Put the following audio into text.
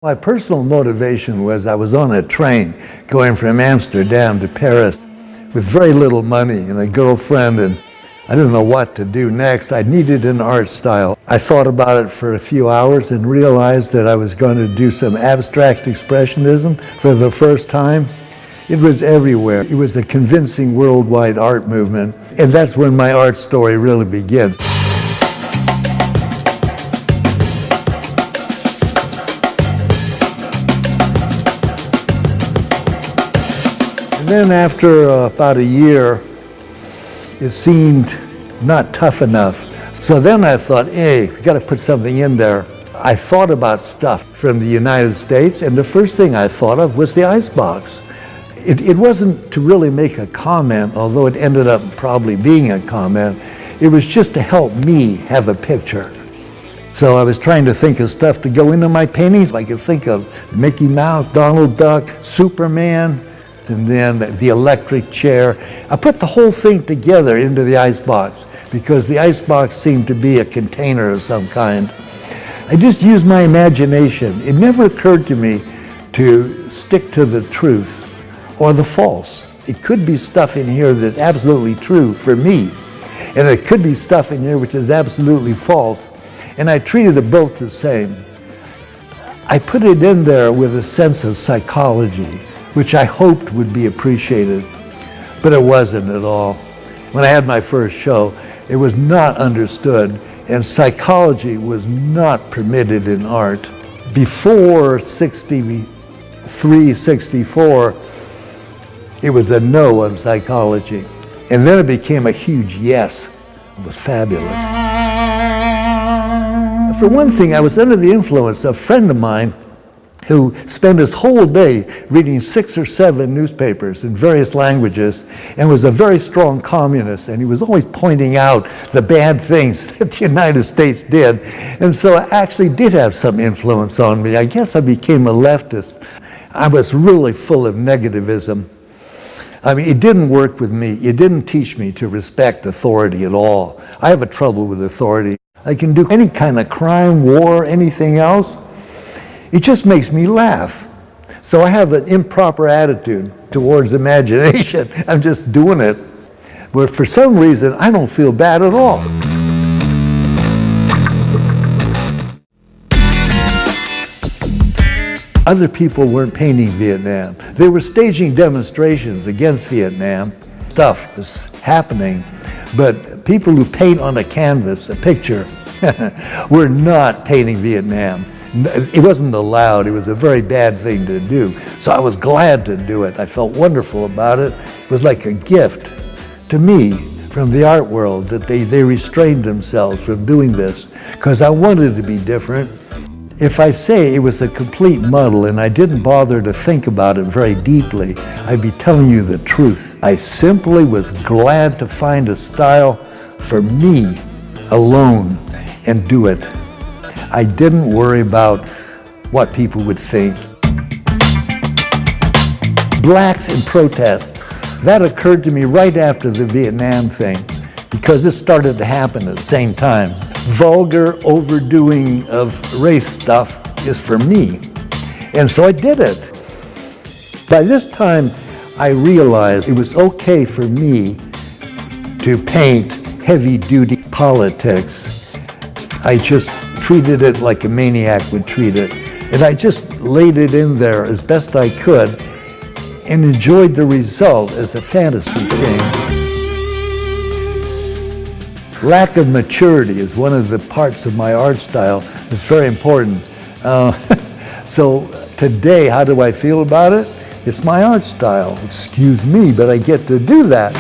My personal motivation was I was on a train going from Amsterdam to Paris with very little money and a girlfriend, and I didn't know what to do next. I needed an art style. I thought about it for a few hours and realized that I was going to do some abstract expressionism for the first time. It was everywhere. It was a convincing worldwide art movement, and that's when my art story really begins. And then after about a year, it seemed not tough enough. So then I thought, hey, we got to put something in there. I thought about stuff from the United States, and the first thing I thought of was the icebox. It wasn't to really make a comment, although it ended up probably being a comment. It was just to help me have a picture. So I was trying to think of stuff to go into my paintings. I could think of Mickey Mouse, Donald Duck, Superman, and then the electric chair. I put the whole thing together into the icebox because the icebox seemed to be a container of some kind. I just used my imagination. It never occurred to me to stick to the truth or the false. It could be stuff in here that's absolutely true for me, and it could be stuff in here which is absolutely false, and I treated it both the same. I put it in there with a sense of psychology, which I hoped would be appreciated, but it wasn't at all. When I had my first show, it was not understood, and psychology was not permitted in art. Before 63, 64, it was a no on psychology. And then it became a huge yes. It was fabulous. For one thing, I was under the influence of a friend of mine who spent his whole day reading 6 or 7 newspapers in various languages and was a very strong communist, and he was always pointing out the bad things that the United States did. And so it actually did have some influence on me. I guess I became a leftist. I was really full of negativism. I mean, it didn't work with me. It didn't teach me to respect authority at all. I have a trouble with authority. I can do any kind of crime, war, anything else. It just makes me laugh. So I have an improper attitude towards imagination. I'm just doing it. But for some reason, I don't feel bad at all. Other people weren't painting Vietnam. They were staging demonstrations against Vietnam. Stuff was happening, but people who paint on a canvas, a picture, were not painting Vietnam. It wasn't allowed. It was a very bad thing to do. So I was glad to do it. I felt wonderful about it. It was like a gift to me from the art world that they restrained themselves from doing this because I wanted to be different. If I say it was a complete muddle and I didn't bother to think about it very deeply, I'd be telling you the truth. I simply was glad to find a style for me alone and do it. I didn't worry about what people would think. Blacks in protest. That occurred to me right after the Vietnam thing because it started to happen at the same time. Vulgar overdoing of race stuff is for me. And so I did it. By this time, I realized it was okay for me to paint heavy-duty politics. I just treated it like a maniac would treat it. And I just laid it in there as best I could and enjoyed the result as a fantasy thing. Lack of maturity is one of the parts of my art style that's very important. So today, how do I feel about it? It's my art style. Excuse me, but I get to do that.